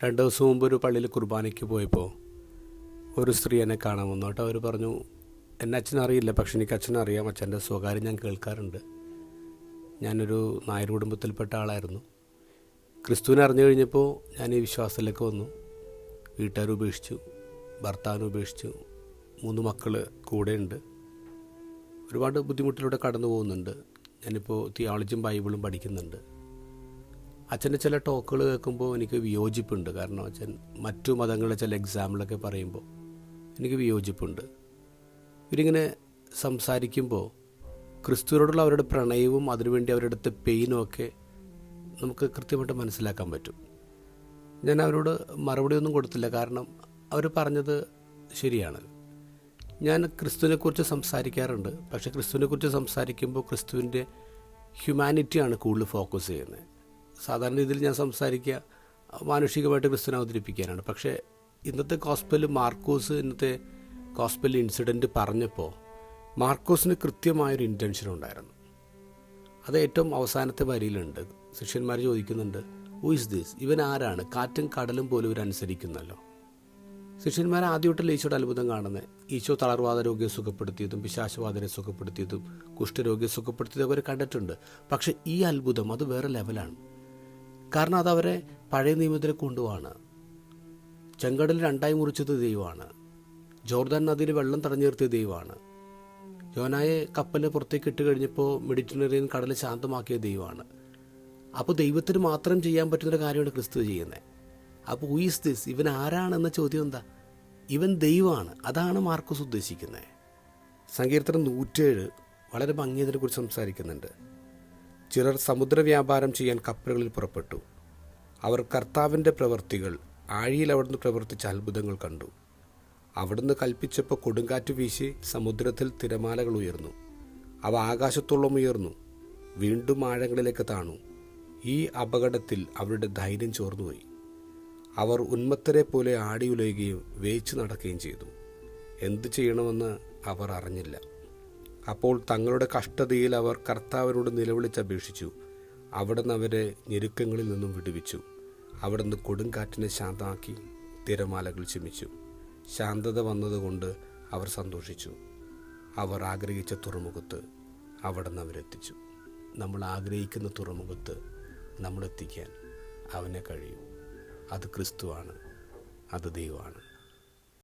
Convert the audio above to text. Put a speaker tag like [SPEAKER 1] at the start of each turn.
[SPEAKER 1] 2 ദിവസം മുമ്പ് ഒരു പള്ളിയിൽ കുർബാനയ്ക്ക് പോയപ്പോൾ ഒരു സ്ത്രീ എന്നെ കാണാൻ വന്നു. കേട്ടോ, അവർ പറഞ്ഞു, എന്നെ അച്ഛനറിയില്ല, പക്ഷെ എനിക്ക് അച്ഛനറിയാം, അച്ഛൻ്റെ സ്വകാര്യം ഞാൻ കേൾക്കാറുണ്ട്. ഞാനൊരു നായർ കുടുംബത്തിൽപ്പെട്ട ആളായിരുന്നു. ക്രിസ്തുവിനെ അറിഞ്ഞു കഴിഞ്ഞപ്പോൾ ഞാൻ ഈ വിശ്വാസത്തിലേക്ക് വന്നു. വീട്ടുകാർ ഉപേക്ഷിച്ചു, ഭർത്താവിനെ ഉപേക്ഷിച്ചു, 3 മക്കൾ കൂടെയുണ്ട്. ഒരുപാട് ബുദ്ധിമുട്ടിലൂടെ കടന്നു പോകുന്നുണ്ട്. ഞാനിപ്പോൾ തിയോളജിയും ബൈബിളും പഠിക്കുന്നുണ്ട്. അച്ഛൻ്റെ ചില ടോക്കുകൾ കേൾക്കുമ്പോൾ എനിക്ക് വിയോജിപ്പുണ്ട്. കാരണം അച്ഛൻ മറ്റു മതങ്ങളിലെ ചില എക്സാമ്പിളൊക്കെ പറയുമ്പോൾ എനിക്ക് വിയോജിപ്പുണ്ട്. ഇവരിങ്ങനെ സംസാരിക്കുമ്പോൾ ക്രിസ്തുവിനോടുള്ള അവരുടെ പ്രണയവും അതിനുവേണ്ടി അവരുടെ അടുത്ത പെയിനും ഒക്കെ നമുക്ക് കൃത്യമായിട്ട് മനസ്സിലാക്കാൻ പറ്റും. ഞാൻ അവരോട് മറുപടിയൊന്നും കൊടുത്തില്ല, കാരണം അവർ പറഞ്ഞത് ശരിയാണ്. ഞാൻ ക്രിസ്തുവിനെക്കുറിച്ച് സംസാരിക്കാറുണ്ട്, പക്ഷേ ക്രിസ്തുവിനെക്കുറിച്ച് സംസാരിക്കുമ്പോൾ ക്രിസ്തുവിൻ്റെ ഹ്യൂമാനിറ്റിയാണ് കൂടുതൽ ഫോക്കസ് ചെയ്യുന്നത്. സാധാരണ രീതിയിൽ ഞാൻ സംസാരിക്കുക മാനുഷികമായിട്ട് ക്രിസ്തുവിനെ അവതരിപ്പിക്കാനാണ്. പക്ഷേ ഇന്നത്തെ ഗോസ്പലിൽ മാർക്കോസ് ഇന്നത്തെ ഗോസ്പൽ ഇൻസിഡൻറ്റ് പറഞ്ഞപ്പോൾ മാർക്കോസിന് കൃത്യമായൊരു ഇൻറ്റൻഷൻ ഉണ്ടായിരുന്നു. അത് ഏറ്റവും അവസാനത്തെ വരിയിലുണ്ട്. ശിഷ്യന്മാർ ചോദിക്കുന്നുണ്ട്, ഹൂ ഇസ് ദിസ്? ഇവൻ ആരാണ്? കാറ്റും കടലും പോലും ഇവരനുസരിക്കുന്നല്ലോ. ശിഷ്യന്മാർ ആദ്യമായിട്ടല്ല ഈശോയുടെ അത്ഭുതം കാണുന്നത്. ഈശോ തളർവാദ രോഗിയെ സുഖപ്പെടുത്തിയതും പിശാചബാധരെ സുഖപ്പെടുത്തിയതും കുഷ്ഠരോഗിയെ സുഖപ്പെടുത്തിയതും അവർ കണ്ടിട്ടുണ്ട്. പക്ഷേ ഈ അത്ഭുതം അത് വേറെ ലെവലാണ്. കാരണം അതവരെ പഴയ നിയമത്തിലേക്ക് കൊണ്ടുപോവാണ്. ചെങ്കടൽ 2 മുറിച്ചത് ദൈവമാണ്. ജോർദാൻ നദിയിൽ വെള്ളം തടഞ്ഞു നിർത്തിയ ദൈവമാണ്. യോനായെ കപ്പലിന് പുറത്തേക്ക് ഇട്ട് കഴിഞ്ഞപ്പോൾ മെഡിറ്ററേനിയൻ കടൽ ശാന്തമാക്കിയ ദൈവമാണ്. അപ്പോൾ ദൈവത്തിന് മാത്രം ചെയ്യാൻ പറ്റുന്നൊരു കാര്യമാണ് ക്രിസ്തു ചെയ്യുന്നത്. അപ്പോൾ ഹൂ ഈസ് ദിസ്? ഇവൻ ആരാണെന്ന ചോദ്യം എന്താ? ഇവൻ ദൈവമാണ്. അതാണ് മാർക്കോസ് ഉദ്ദേശിക്കുന്നത്. സങ്കീർത്തനം 107 വളരെ ഭംഗിയതിനെക്കുറിച്ച് സംസാരിക്കുന്നുണ്ട്. ചിലർ സമുദ്ര വ്യാപാരം ചെയ്യാൻ കപ്പലുകളിൽ പുറപ്പെട്ടു. അവർ കർത്താവിൻ്റെ പ്രവൃത്തികൾ, ആഴിയിൽ അവിടുന്ന് പ്രവർത്തിച്ച അത്ഭുതങ്ങൾ കണ്ടു. അവിടുന്ന് കൽപ്പിച്ചപ്പോൾ കൊടുങ്കാറ്റ് വീശി സമുദ്രത്തിൽ തിരമാലകൾ ഉയർന്നു. അവ ആകാശത്തോളം ഉയർന്നു, വീണ്ടും ആഴങ്ങളിലേക്ക് താണു. ഈ അപകടത്തിൽ അവരുടെ ധൈര്യം ചോർന്നുപോയി. അവർ ഉന്മത്തരെ പോലെ ആടിയുലയുകയും വേച്ചു നടക്കുകയും ചെയ്തു. എന്തു ചെയ്യണമെന്ന് അവർ അറിഞ്ഞില്ല. അപ്പോൾ തങ്ങളുടെ കഷ്ടതയിൽ അവർ കർത്താവിനോട് നിലവിളിച്ചപേക്ഷിച്ചു. അവിടുന്ന് അവരെ ഞെരുക്കങ്ങളിൽ നിന്നും വിടുവിച്ചു. അവിടുന്ന് കൊടുങ്കാറ്റിനെ ശാന്തമാക്കി, തിരമാലകൾ ശമിച്ചു. ശാന്തത വന്നതുകൊണ്ട് അവർ സന്തോഷിച്ചു. അവർ ആഗ്രഹിച്ച തുറമുഖത്ത് അവിടുന്ന് അവരെത്തിച്ചു. നമ്മൾ ആഗ്രഹിക്കുന്ന തുറമുഖത്ത് നമ്മളെത്തിക്കാൻ അവനെ കഴിയും. അത് ക്രിസ്തുവാണ്, അത് ദൈവമാണ്.